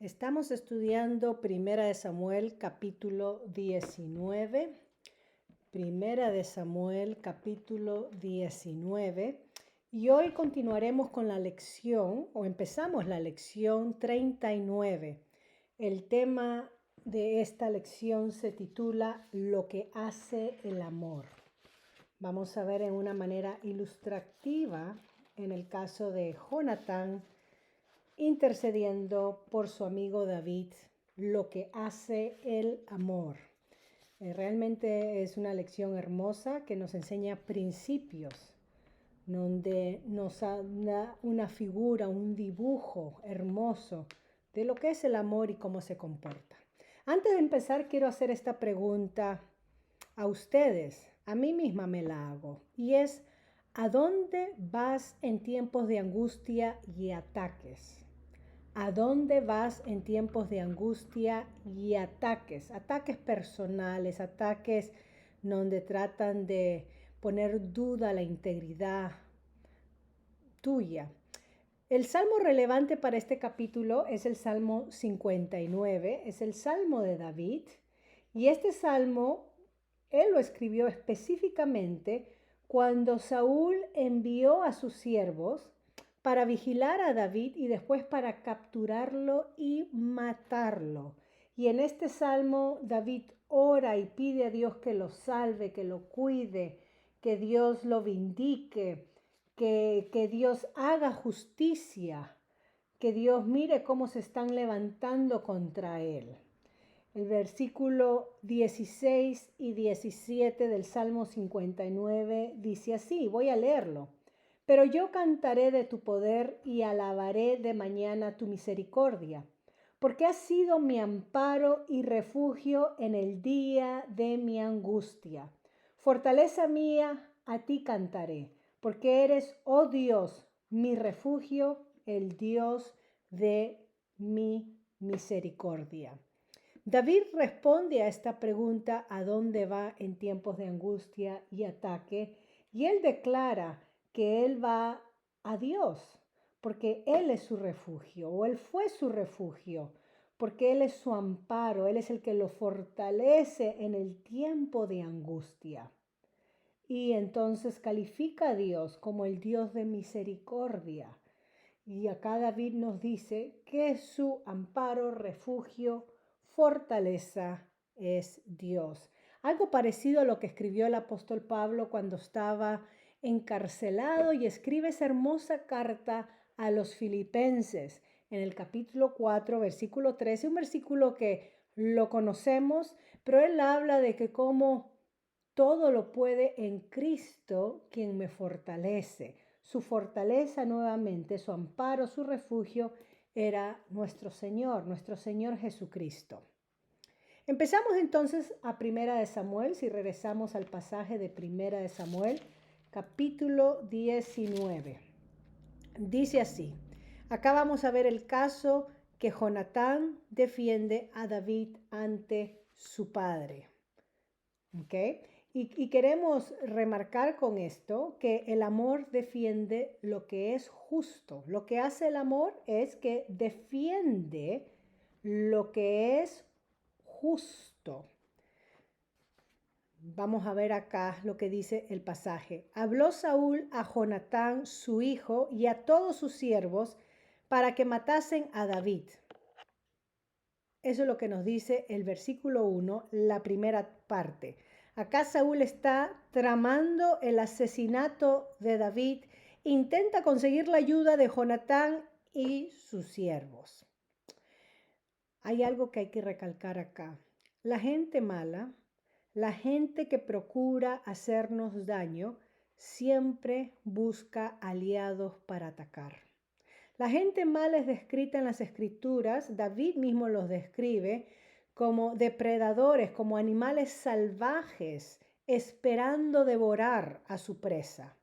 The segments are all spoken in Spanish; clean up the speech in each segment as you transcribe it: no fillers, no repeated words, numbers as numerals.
Estamos estudiando Primera de Samuel capítulo 19. Primera de Samuel capítulo 19. Y hoy continuaremos con la lección, o empezamos la lección 39. El tema de esta lección se titula Lo que hace el amor. Vamos a ver en una manera ilustrativa en el caso de Jonatán intercediendo por su amigo David, lo que hace el amor. Realmente es una lección hermosa que nos enseña principios, donde nos da una figura, un dibujo hermoso de lo que es el amor y cómo se comporta. Antes de empezar, quiero hacer esta pregunta a ustedes, a mí misma me la hago, y es: ¿a dónde vas en tiempos de angustia y ataques? ¿A dónde vas en tiempos de angustia y ataques? Ataques personales, ataques donde tratan de poner duda la integridad tuya. El salmo relevante para este capítulo es el Salmo 59, es el Salmo de David, y este salmo él lo escribió específicamente cuando Saúl envió a sus siervos para vigilar a David y después para capturarlo y matarlo. Y en este salmo David ora y pide a Dios que lo salve, que lo cuide, que Dios lo vindique, que Dios haga justicia, que Dios mire cómo se están levantando contra él. El versículo 16 y 17 del Salmo 59 dice así, voy a leerlo. Pero yo cantaré de tu poder y alabaré de mañana tu misericordia, porque has sido mi amparo y refugio en el día de mi angustia. Fortaleza mía, a ti cantaré, porque eres, oh Dios, mi refugio, el Dios de mi misericordia. David responde a esta pregunta: ¿a dónde va en tiempos de angustia y ataque? Y él declara que él va a Dios, porque él es su refugio, o él fue su refugio, porque él es su amparo, él es el que lo fortalece en el tiempo de angustia. Y entonces califica a Dios como el Dios de misericordia. Y acá David nos dice que su amparo, refugio, fortaleza es Dios. Algo parecido a lo que escribió el apóstol Pablo cuando estaba encarcelado y escribe esa hermosa carta a los filipenses en el capítulo 4, versículo 13, un versículo que lo conocemos, pero él habla de que como todo lo puede en Cristo, quien me fortalece. Su fortaleza nuevamente, su amparo, su refugio era nuestro Señor Jesucristo. Empezamos entonces a Primera de Samuel, si regresamos al pasaje de Primera de Samuel, capítulo 19. Dice así, acá vamos a ver el caso que Jonatán defiende a David ante su padre. ¿Ok? Y queremos remarcar con esto que el amor defiende lo que es justo. Lo que hace el amor es que defiende lo que es justo. Vamos a ver acá lo que dice el pasaje. Habló Saúl a Jonatán, su hijo, y a todos sus siervos para que matasen a David. Eso es lo que nos dice el versículo 1, la primera parte. Acá Saúl está tramando el asesinato de David, intenta conseguir la ayuda de Jonatán y sus siervos. Hay algo que hay que recalcar acá. La gente mala, la gente que procura hacernos daño, siempre busca aliados para atacar. La gente mala es descrita en las escrituras, David mismo los describe como depredadores, como animales salvajes, esperando devorar a su presa.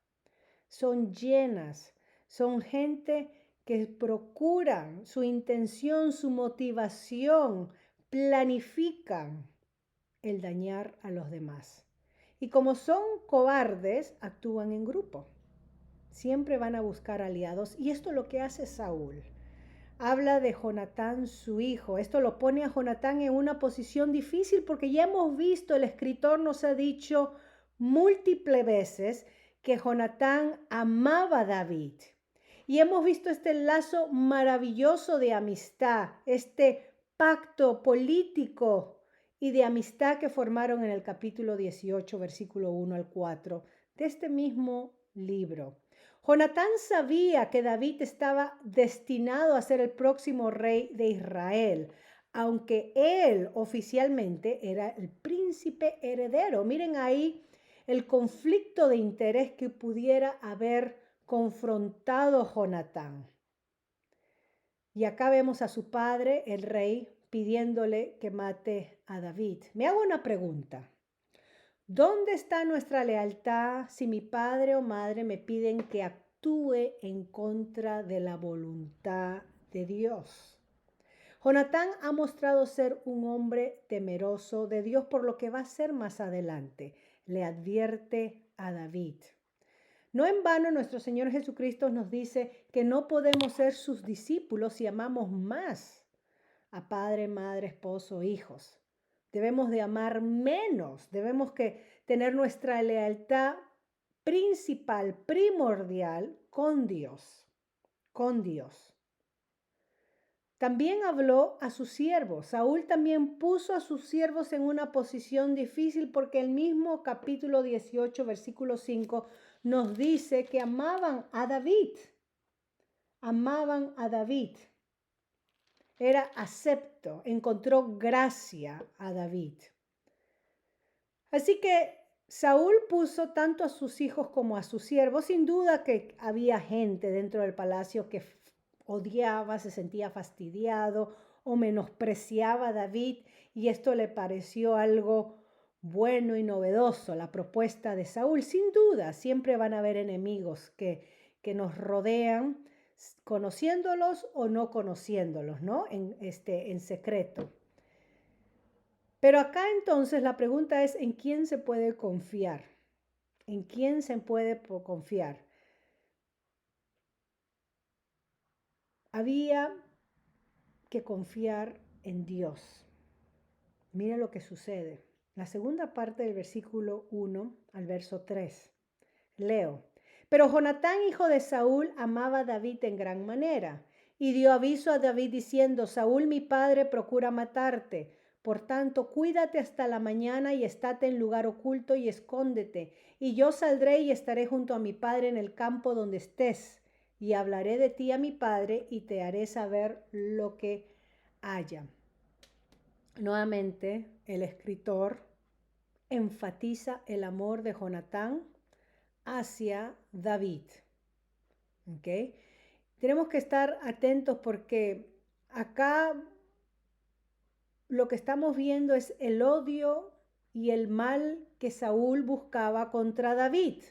Son llenas, son gente que procuran su intención, su motivación, planifican el dañar a los demás. Y como son cobardes, actúan en grupo. Siempre van a buscar aliados y esto es lo que hace Saúl. habla de Jonatán, su hijo. Esto lo pone a Jonatán en una posición difícil porque ya hemos visto, el escritor nos ha dicho múltiples veces que Jonatán amaba a David. Y hemos visto este lazo maravilloso de amistad, este pacto político y de amistad que formaron en el capítulo 18, versículo 1 al 4 de este mismo libro. Jonatán sabía que David estaba destinado a ser el próximo rey de Israel, aunque él oficialmente era el príncipe heredero. Miren ahí el conflicto de interés que pudiera haber confrontado Jonatán. Y acá vemos a su padre, el rey, pidiéndole que mate a David. Me hago una pregunta. ¿Dónde está nuestra lealtad si mi padre o madre me piden que actúe en contra de la voluntad de Dios? Jonatán ha mostrado ser un hombre temeroso de Dios por lo que va a ser más adelante. Le advierte a David. No en vano nuestro Señor Jesucristo nos dice que no podemos ser sus discípulos si amamos más a padre, madre, esposo, hijos. Debemos de amar menos, debemos que tener nuestra lealtad principal, primordial con Dios, con Dios. También habló a sus siervos. Saúl también puso a sus siervos en una posición difícil porque el mismo capítulo 18, versículo 5, nos dice que amaban a David. Amaban a David. Era acepto, encontró gracia a David. Así que Saúl puso tanto a sus hijos como a sus siervos. Sin duda que había gente dentro del palacio que odiaba, se sentía fastidiado o menospreciaba a David, y esto le pareció algo bueno y novedoso, la propuesta de Saúl. Sin duda, siempre van a haber enemigos que nos rodean, conociéndolos o no conociéndolos, ¿no? En secreto. Pero acá entonces la pregunta es, ¿en quién se puede confiar? ¿En quién se puede confiar? Había que confiar en Dios. Mira lo que sucede. La segunda parte del versículo 1 al verso 3. Leo. Pero Jonatán, hijo de Saúl, amaba a David en gran manera y dio aviso a David diciendo: Saúl, mi padre, procura matarte. Por tanto, cuídate hasta la mañana y estate en lugar oculto y escóndete. Y yo saldré y estaré junto a mi padre en el campo donde estés. Y hablaré de ti a mi padre y te haré saber lo que haya. Nuevamente, el escritor enfatiza el amor de Jonatán hacia David. ¿Okay? Tenemos que estar atentos porque acá lo que estamos viendo es el odio y el mal que Saúl buscaba contra David.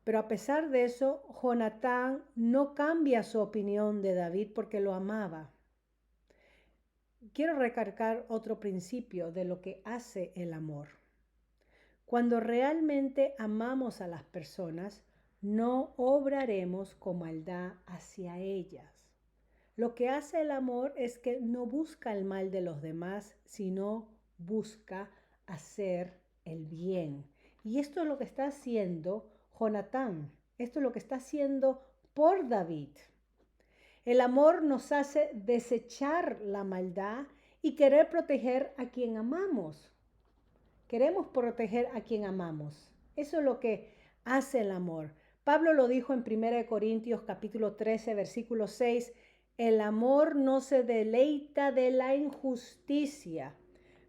Pero a pesar de eso, Jonatán no cambia su opinión de David porque lo amaba. Quiero recalcar otro principio de lo que hace el amor. Cuando realmente amamos a las personas, no obraremos con maldad hacia ellas. Lo que hace el amor es que no busca el mal de los demás, sino busca hacer el bien. Y esto es lo que está haciendo Jonatán. Esto es lo que está haciendo por David. El amor nos hace desechar la maldad y querer proteger a quien amamos. Queremos proteger a quien amamos. Eso es lo que hace el amor. Pablo lo dijo en 1 Corintios capítulo 13, versículo 6. El amor no se deleita de la injusticia,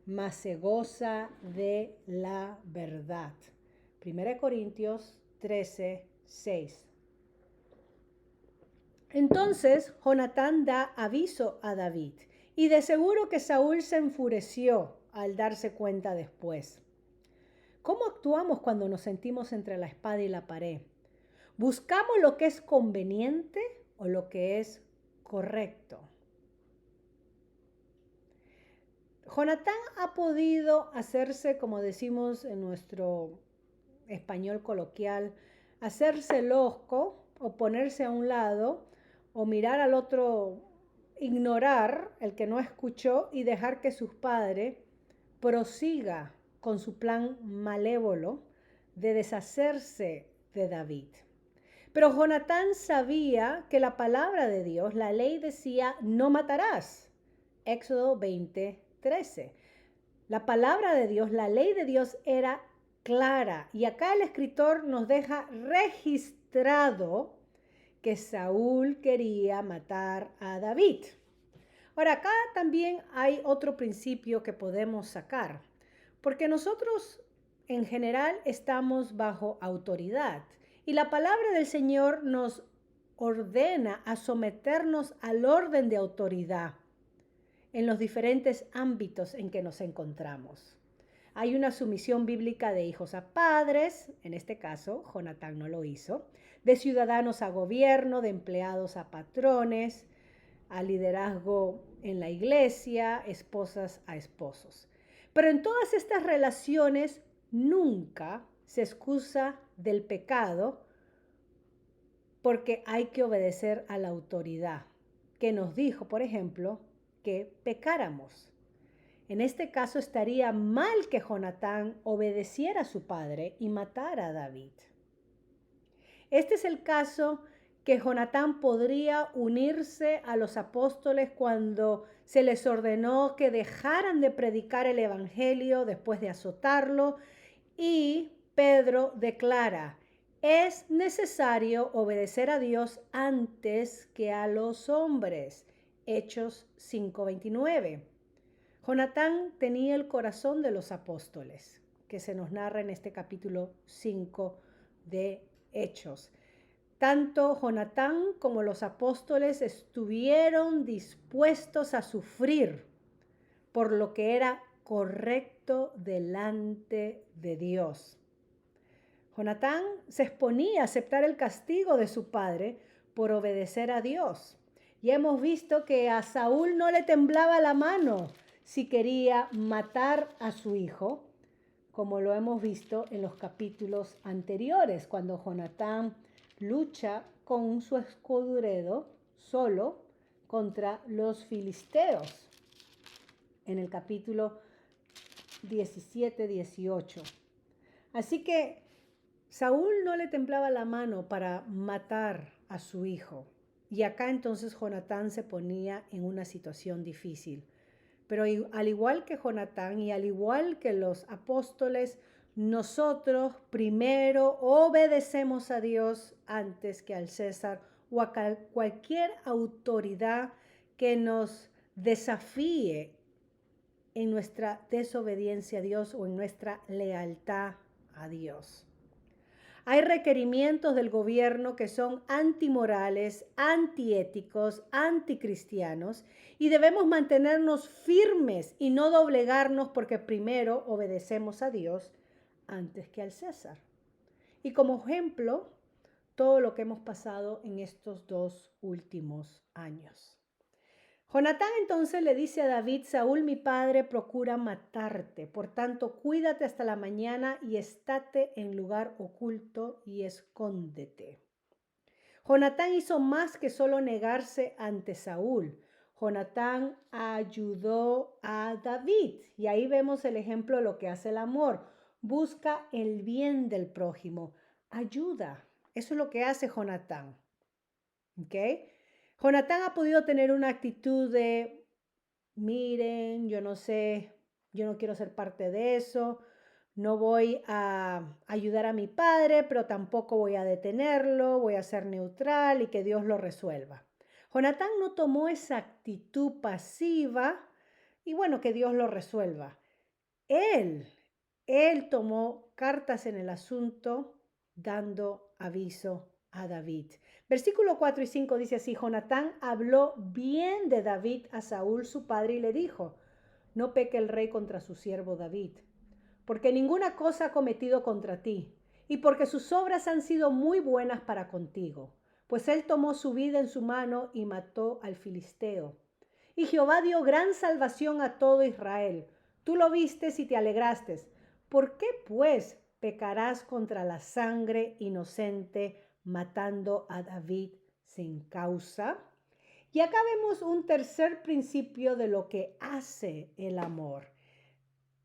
mas se goza de la verdad. 1 Corintios 13, 6. Entonces Jonatán da aviso a David, y de seguro que Saúl se enfureció al darse cuenta después. ¿Cómo actuamos cuando nos sentimos entre la espada y la pared? ¿Buscamos lo que es conveniente o lo que es correcto? Jonatán ha podido hacerse, como decimos en nuestro español coloquial, hacerse loco o ponerse a un lado o mirar al otro, ignorar el que no escuchó y dejar que su padre prosiga con su plan malévolo de deshacerse de David. Pero Jonatán sabía que la palabra de Dios, la ley decía, no matarás. Éxodo 20:13. La palabra de Dios, la ley de Dios era clara. Y acá el escritor nos deja registrado que Saúl quería matar a David. Ahora, acá también hay otro principio que podemos sacar, porque nosotros en general estamos bajo autoridad y la palabra del Señor nos ordena a someternos al orden de autoridad en los diferentes ámbitos en que nos encontramos. Hay una sumisión bíblica de hijos a padres, en este caso Jonatán no lo hizo, de ciudadanos a gobierno, de empleados a patrones, a liderazgo en la iglesia, esposas a esposos. Pero en todas estas relaciones nunca se excusa del pecado porque hay que obedecer a la autoridad que nos dijo, por ejemplo, que pecáramos. En este caso estaría mal que Jonatán obedeciera a su padre y matara a David. Este es el caso que Jonatán podría unirse a los apóstoles cuando se les ordenó que dejaran de predicar el evangelio después de azotarlo, y Pedro declara: es necesario obedecer a Dios antes que a los hombres. Hechos 5:29. Jonatán tenía el corazón de los apóstoles, que se nos narra en este capítulo 5 de Hechos. Tanto Jonatán como los apóstoles estuvieron dispuestos a sufrir por lo que era correcto delante de Dios. Jonatán se exponía a aceptar el castigo de su padre por obedecer a Dios. Y hemos visto que a Saúl no le temblaba la mano si quería matar a su hijo, como lo hemos visto en los capítulos anteriores, cuando Jonatán lucha con su escudero solo contra los filisteos, en el capítulo 17-18. Así que Saúl no le temblaba la mano para matar a su hijo. Y acá entonces Jonatán se ponía en una situación difícil. Pero al igual que Jonatán y al igual que los apóstoles, nosotros primero obedecemos a Dios antes que al César o a cualquier autoridad que nos desafíe en nuestra desobediencia a Dios o en nuestra lealtad a Dios. Hay requerimientos del gobierno que son antimorales, antiéticos, anticristianos, y debemos mantenernos firmes y no doblegarnos porque primero obedecemos a Dios antes que al César. Y como ejemplo, todo lo que hemos pasado en estos 2 últimos años. Jonatán entonces le dice a David: Saúl mi padre procura matarte, por tanto cuídate hasta la mañana y estate en lugar oculto y escóndete. Jonatán hizo más que solo negarse ante Saúl. Jonatán ayudó a David, y ahí vemos el ejemplo de lo que hace el amor. Busca el bien del prójimo, ayuda. Eso es lo que hace Jonatán. ¿Ok? Jonatán ha podido tener una actitud de: miren, yo no sé, yo no quiero ser parte de eso, no voy a ayudar a mi padre, pero tampoco voy a detenerlo, voy a ser neutral y que Dios lo resuelva. Jonatán no tomó esa actitud pasiva y bueno, que Dios lo resuelva. Él tomó cartas en el asunto, dando aviso a David. Versículo 4 y 5 dice así: Jonatán habló bien de David a Saúl su padre y le dijo: no peque el rey contra su siervo David, porque ninguna cosa ha cometido contra ti, y porque sus obras han sido muy buenas para contigo, pues él tomó su vida en su mano y mató al filisteo. Y Jehová dio gran salvación a todo Israel. Tú lo vistes y te alegraste. ¿Por qué, pues, pecarás contra la sangre inocente matando a David sin causa. Y acá vemos un tercer principio de lo que hace el amor.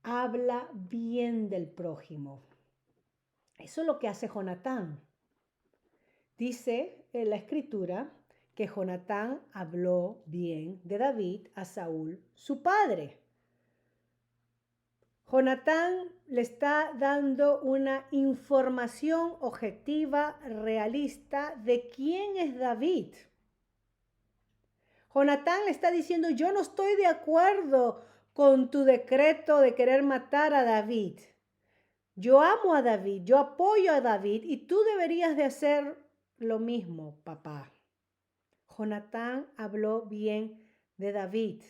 Habla bien del prójimo. Eso es lo que hace Jonatán. Dice en la escritura que Jonatán habló bien de David a Saúl, su padre. Jonatán le está dando una información objetiva, realista de quién es David. Jonatán le está diciendo, yo no estoy de acuerdo con tu decreto de querer matar a David. Yo amo a David, yo apoyo a David y tú deberías de hacer lo mismo, papá. Jonatán habló bien de David.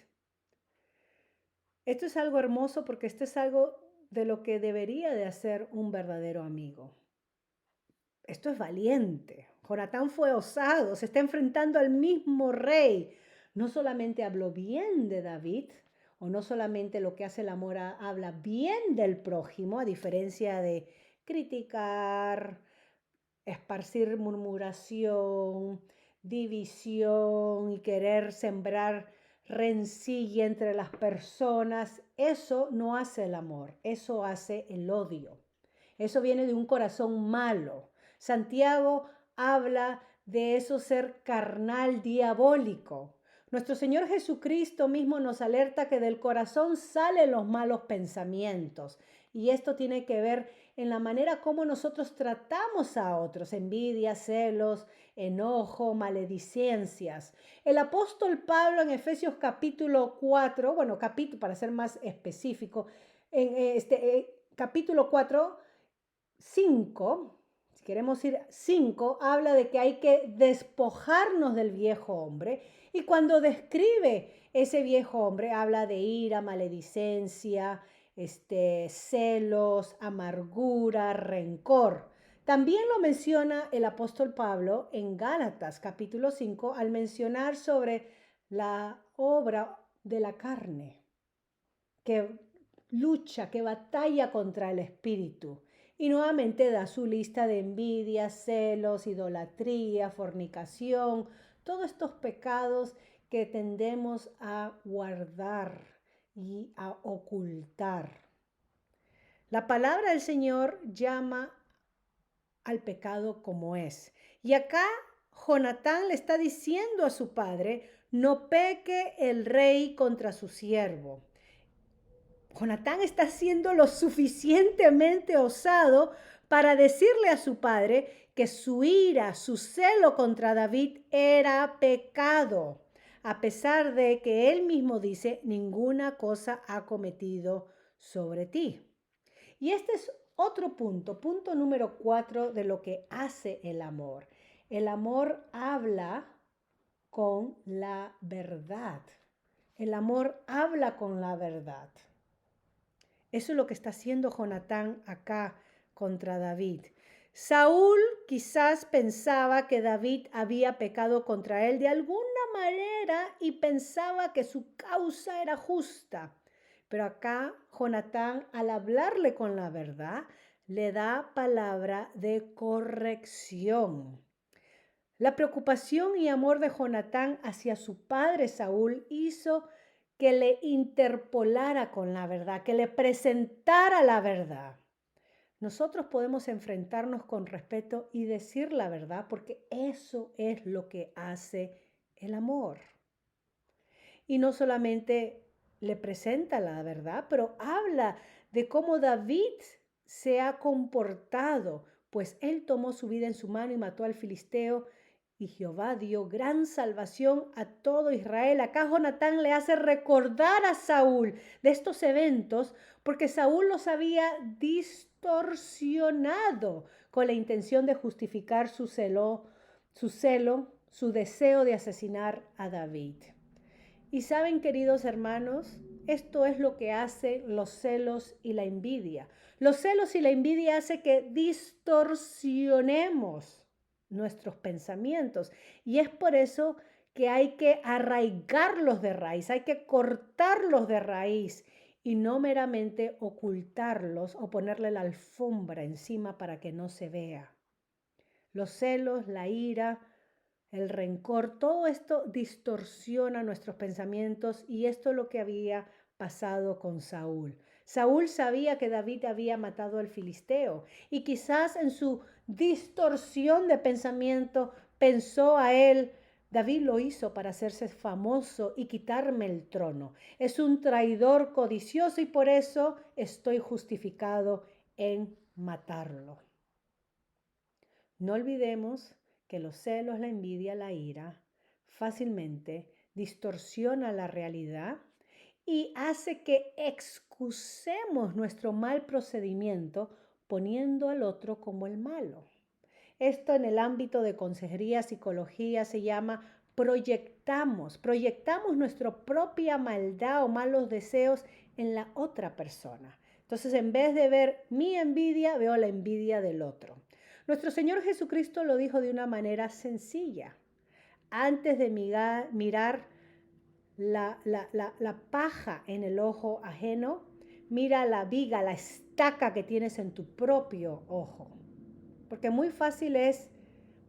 Esto es algo hermoso porque esto es algo de lo que debería de hacer un verdadero amigo. Esto es valiente. Jonatán fue osado, se está enfrentando al mismo rey. No solamente habló bien de David, o no solamente lo que hace el amor habla bien del prójimo, a diferencia de criticar, esparcir murmuración, división y querer sembrar rencilla entre las personas. Eso no hace el amor, eso hace el odio. Eso viene de un corazón malo. Santiago habla de eso ser carnal, diabólico. Nuestro Señor Jesucristo mismo nos alerta que del corazón salen los malos pensamientos. Y esto tiene que ver en la manera como nosotros tratamos a otros, envidia, celos, enojo, maledicencias. El apóstol Pablo en Efesios capítulo 4, para ser más específico, en capítulo 4, 5, si queremos ir 5, habla de que hay que despojarnos del viejo hombre. Y cuando describe ese viejo hombre, habla de ira, maledicencia, celos, amargura, rencor. También lo menciona el apóstol Pablo en Gálatas capítulo 5 al mencionar sobre la obra de la carne, que lucha, que batalla contra el espíritu. Y nuevamente da su lista de envidia, celos, idolatría, fornicación, todos estos pecados que tendemos a guardar y a ocultar. La palabra del Señor llama al pecado como es. Y acá Jonatán le está diciendo a su padre, no peque el rey contra su siervo. Jonatán está siendo lo suficientemente osado para decirle a su padre que su ira, su celo contra David era pecado, a pesar de que él mismo dice, ninguna cosa ha cometido sobre ti. Y este es otro punto número 4 de lo que hace el amor. El amor habla con la verdad. El amor habla con la verdad. Eso es lo que está haciendo Jonatán acá contra David. Saúl quizás pensaba que David había pecado contra él de alguna manera y pensaba que su causa era justa. Pero acá Jonatán, al hablarle con la verdad, le da palabra de corrección. La preocupación y amor de Jonatán hacia su padre Saúl hizo que le interpolara con la verdad, que le presentara la verdad. Nosotros podemos enfrentarnos con respeto y decir la verdad porque eso es lo que hace el amor. Y no solamente le presenta la verdad, pero habla de cómo David se ha comportado, pues él tomó su vida en su mano y mató al filisteo y Jehová dio gran salvación a todo Israel. Acá Jonatán le hace recordar a Saúl de estos eventos porque Saúl los había distorsionado con la intención de justificar su celo, su deseo de asesinar a David. Y saben, queridos hermanos, esto es lo que hacen los celos y la envidia. Los celos y la envidia hacen que distorsionemos nuestros pensamientos. Y es por eso que hay que arraigarlos de raíz, hay que cortarlos de raíz y no meramente ocultarlos o ponerle la alfombra encima para que no se vea. Los celos, la ira, el rencor, todo esto distorsiona nuestros pensamientos y esto es lo que había pasado con Saúl. Saúl sabía que David había matado al filisteo y quizás en su distorsión de pensamiento pensó a él, David lo hizo para hacerse famoso y quitarme el trono. Es un traidor codicioso y por eso estoy justificado en matarlo. No olvidemos que los celos, la envidia, la ira fácilmente distorsiona la realidad y hace que excusemos nuestro mal procedimiento poniendo al otro como el malo. Esto en el ámbito de consejería, psicología se llama proyectamos nuestra propia maldad o malos deseos en la otra persona. Entonces, en vez de ver mi envidia, veo la envidia del otro. Nuestro Señor Jesucristo lo dijo de una manera sencilla. Antes de mirar la paja en el ojo ajeno, mira la viga, la estaca que tienes en tu propio ojo. Porque muy fácil es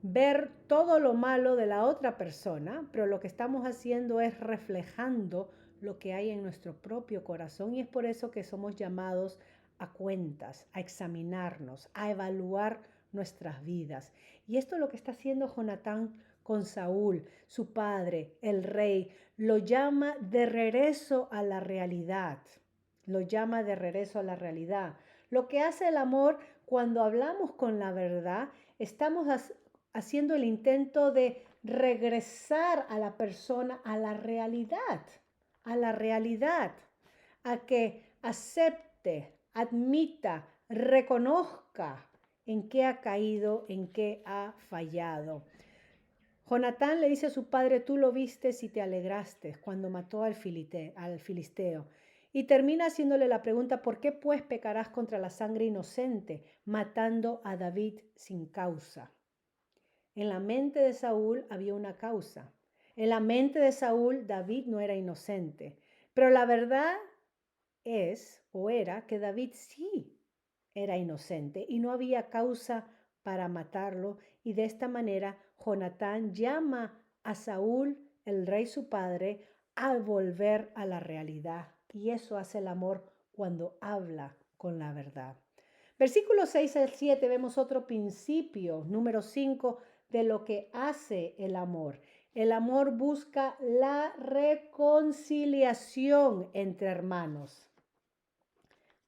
ver todo lo malo de la otra persona, pero lo que estamos haciendo es reflejando lo que hay en nuestro propio corazón y es por eso que somos llamados a cuentas, a examinarnos, a evaluar nuestras vidas. Y esto es lo que está haciendo Jonatán con Saúl, su padre, el rey, lo llama de regreso a la realidad. Lo llama de regreso a la realidad. Lo que hace el amor cuando hablamos con la verdad, estamos haciendo el intento de regresar a la persona a la realidad, a que acepte, admita, reconozca en qué ha caído, en qué ha fallado. Jonatán le dice a su padre, tú lo viste y te alegraste cuando mató al filisteo. Y termina haciéndole la pregunta, ¿por qué pues pecarás contra la sangre inocente, matando a David sin causa? En la mente de Saúl había una causa. En la mente de Saúl, David no era inocente. Pero la verdad es, o era, que David sí era inocente y no había causa para matarlo. Y de esta manera, Jonatán llama a Saúl, el rey su padre, a volver a la realidad. Y eso hace el amor cuando habla con la verdad. Versículos 6 al 7 vemos otro principio, número 5, de lo que hace el amor. El amor busca la reconciliación entre hermanos.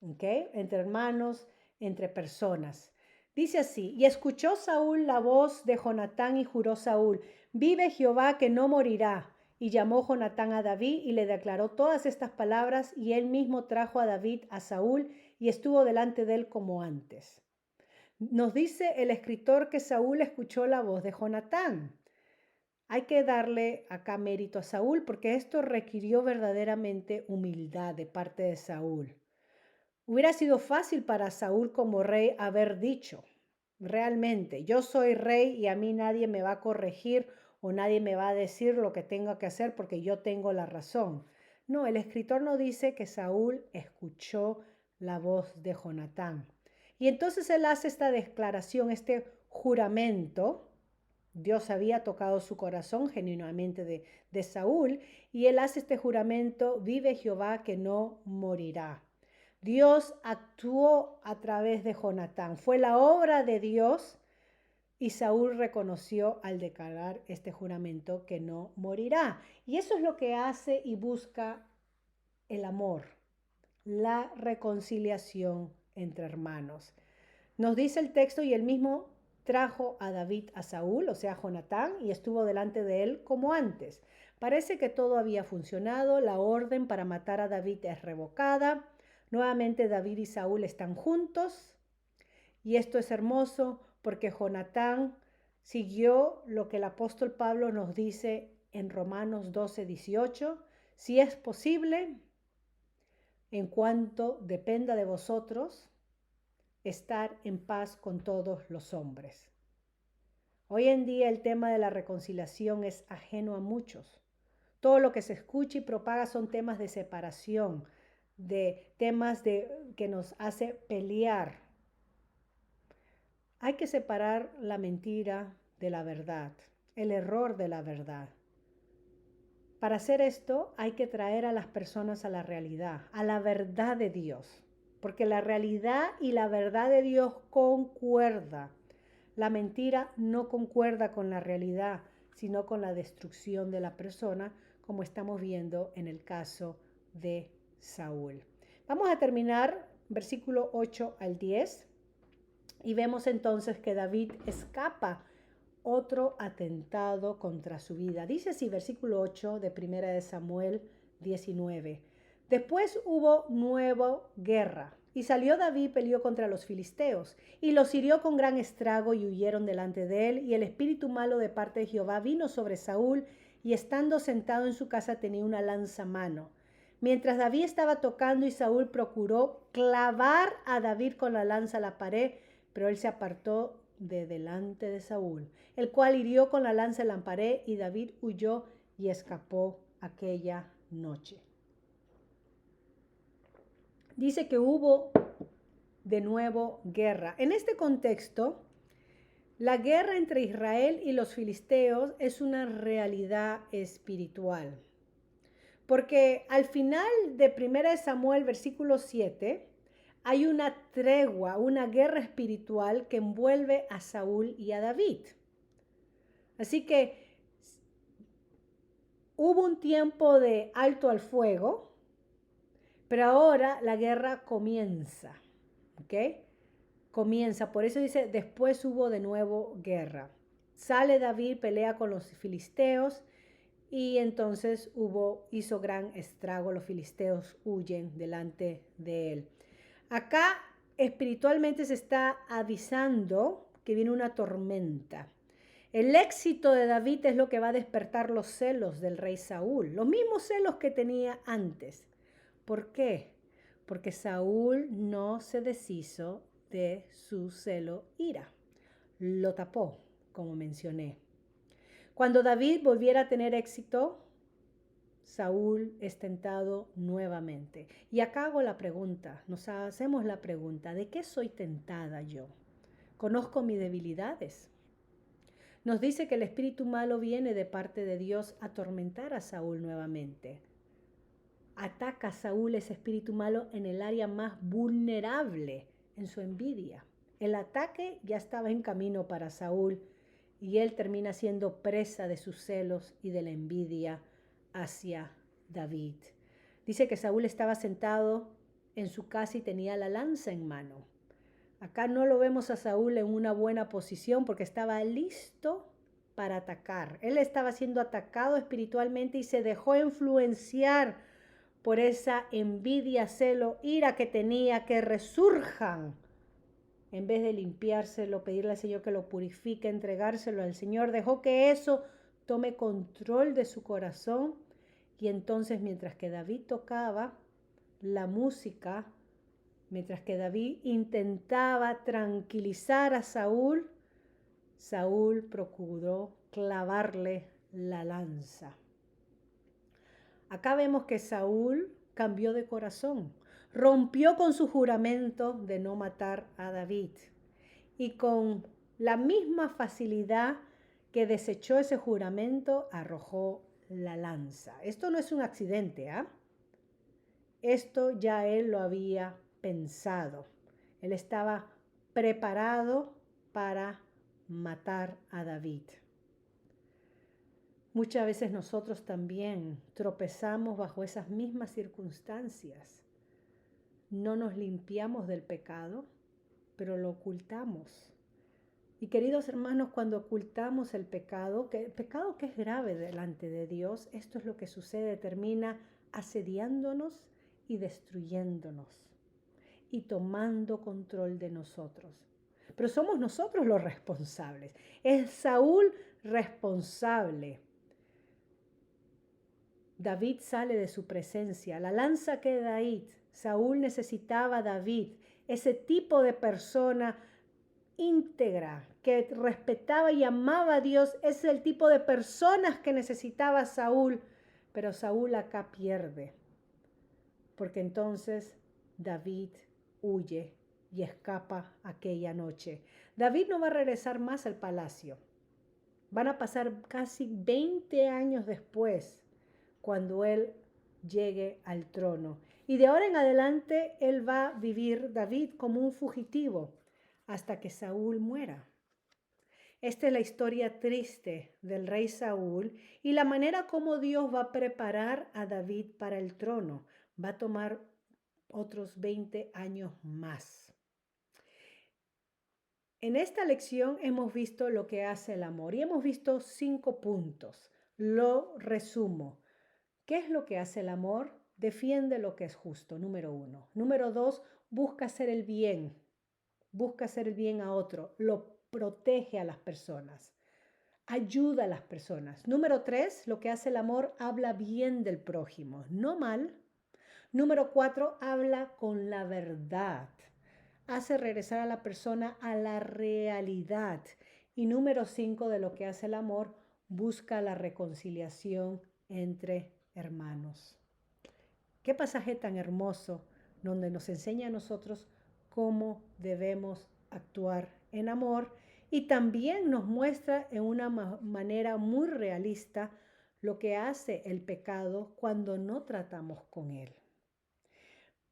¿Ok? Entre hermanos, entre personas. Dice así, y escuchó Saúl la voz de Jonatán y juró Saúl, vive Jehová que no morirá. Y llamó Jonatán a David y le declaró todas estas palabras y él mismo trajo a David a Saúl y estuvo delante de él como antes. Nos dice el escritor que Saúl escuchó la voz de Jonatán. Hay que darle acá mérito a Saúl porque esto requirió verdaderamente humildad de parte de Saúl. Hubiera sido fácil para Saúl como rey haber dicho, realmente, yo soy rey y a mí nadie me va a corregir o nadie me va a decir lo que tengo que hacer porque yo tengo la razón. No, el escritor no dice que Saúl escuchó la voz de Jonatán. Y entonces él hace esta declaración, este juramento. Dios había tocado su corazón genuinamente de Saúl y él hace este juramento, vive Jehová que no morirá. Dios actuó a través de Jonatán. Fue la obra de Dios y Saúl reconoció al declarar este juramento que no morirá. Y eso es lo que hace y busca el amor, la reconciliación entre hermanos. Nos dice el texto y él mismo trajo a David a Saúl, o sea, a Jonatán, y estuvo delante de él como antes. Parece que todo había funcionado, la orden para matar a David es revocada. Nuevamente David y Saúl están juntos y esto es hermoso porque Jonatán siguió lo que el apóstol Pablo nos dice en Romanos 12:18, si es posible, en cuanto dependa de vosotros, estar en paz con todos los hombres. Hoy en día el tema de la reconciliación es ajeno a muchos. Todo lo que se escucha y propaga son temas de separación, de temas que nos hace pelear. Hay que separar la mentira de la verdad. el error de la verdad. Para hacer esto hay que traer a las personas a la realidad, a la verdad de Dios, porque la realidad y la verdad de Dios concuerda. La mentira no concuerda con la realidad, sino con la destrucción de la persona, como estamos viendo en el caso de Saúl. Vamos a terminar versículo 8 al 10 y vemos entonces que David escapa otro atentado contra su vida. Dice así, versículo 8 de 1 de Samuel 19. Después hubo nueva guerra, y salió David y peleó contra los filisteos, y los hirió con gran estrago, y huyeron delante de él, y el espíritu malo de parte de Jehová vino sobre Saúl, y estando sentado en su casa tenía una lanza a mano. Mientras David estaba tocando y Saúl procuró clavar a David con la lanza a la pared, pero él se apartó de delante de Saúl, el cual hirió con la lanza en la pared, y David huyó y escapó aquella noche. Dice que hubo de nuevo guerra. En este contexto, la guerra entre Israel y los filisteos es una realidad espiritual. Porque al final de 1 Samuel, versículo 7, hay una tregua, una guerra espiritual que envuelve a Saúl y a David. Así que hubo un tiempo de alto al fuego, pero ahora la guerra comienza, ¿ok? Comienza, por eso dice, después hubo de nuevo guerra. Sale David, pelea con los filisteos y entonces hizo gran estrago, los filisteos huyen delante de él. Acá espiritualmente se está avisando que viene una tormenta. El éxito de David es lo que va a despertar los celos del rey Saúl, los mismos celos que tenía antes. ¿Por qué? Porque Saúl no se deshizo de su celo ira. Lo tapó, como mencioné. Cuando David volviera a tener éxito, Saúl es tentado nuevamente. Y acá hago la pregunta, nos hacemos la pregunta, ¿de qué soy tentada yo? ¿Conozco mis debilidades? Nos dice que el espíritu malo viene de parte de Dios a atormentar a Saúl nuevamente. Ataca a Saúl ese espíritu malo en el área más vulnerable, en su envidia. El ataque ya estaba en camino para Saúl y él termina siendo presa de sus celos y de la envidia hacia David. Dice que Saúl estaba sentado en su casa y tenía la lanza en mano. Acá no lo vemos a Saúl en una buena posición porque estaba listo para atacar. Él estaba siendo atacado espiritualmente y se dejó influenciar por esa envidia, celo, ira que tenía, que resurjan. En vez de limpiárselo, pedirle al Señor que lo purifique, entregárselo al Señor, dejó que eso tome control de su corazón. Y entonces, mientras que David tocaba la música, mientras que David intentaba tranquilizar a Saúl, Saúl procuró clavarle la lanza. Acá vemos que Saúl cambió de corazón, rompió con su juramento de no matar a David y con la misma facilidad que desechó ese juramento, arrojó la lanza. Esto no es un accidente, ¿ah? Esto ya él lo había pensado. Él estaba preparado para matar a David. Muchas veces nosotros también tropezamos bajo esas mismas circunstancias. No nos limpiamos del pecado, pero lo ocultamos. Y queridos hermanos, cuando ocultamos el pecado que es grave delante de Dios, esto es lo que sucede, termina asediándonos y destruyéndonos y tomando control de nosotros. Pero somos nosotros los responsables. Es Saúl responsable. David sale de su presencia. La lanza que David, Saúl necesitaba a David, ese tipo de persona íntegra, que respetaba y amaba a Dios, es el tipo de personas que necesitaba Saúl, pero Saúl acá pierde, porque entonces David huye y escapa aquella noche. David no va a regresar más al palacio. Van a pasar casi 20 años después cuando él llegue al trono. Y de ahora en adelante él va a vivir, David, como un fugitivo hasta que Saúl muera. Esta es la historia triste del rey Saúl y la manera como Dios va a preparar a David para el trono. Va a tomar otros 20 años más. En esta lección hemos visto lo que hace el amor y hemos visto 5 puntos. Lo resumo. ¿Qué es lo que hace el amor? Defiende lo que es justo, número 1. Número 2, busca hacer el bien. Busca hacer el bien a otro. Lo protege a las personas. Ayuda a las personas. Número 3, lo que hace el amor, habla bien del prójimo, no mal. Número 4, habla con la verdad. Hace regresar a la persona a la realidad. Y número 5, de lo que hace el amor, busca la reconciliación entre hermanos. Qué pasaje tan hermoso donde nos enseña a nosotros cómo debemos actuar en amor y también nos muestra en una manera muy realista lo que hace el pecado cuando no tratamos con él.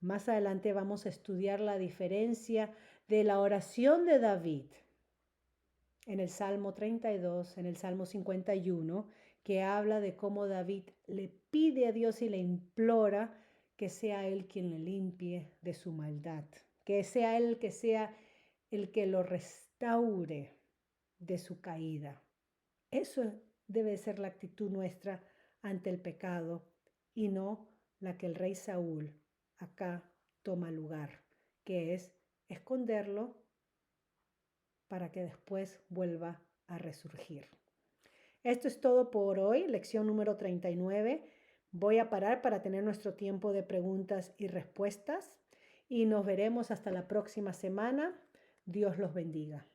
Más adelante vamos a estudiar la diferencia de la oración de David en el Salmo 32, en el Salmo 51, que habla de cómo David le pide a Dios y le implora que sea Él quien le limpie de su maldad, que sea Él el que lo restaure de su caída. Eso debe ser la actitud nuestra ante el pecado y no la que el rey Saúl acá toma lugar, que es esconderlo para que después vuelva a resurgir. Esto es todo por hoy, lección número 39. Voy a parar para tener nuestro tiempo de preguntas y respuestas y nos veremos hasta la próxima semana. Dios los bendiga.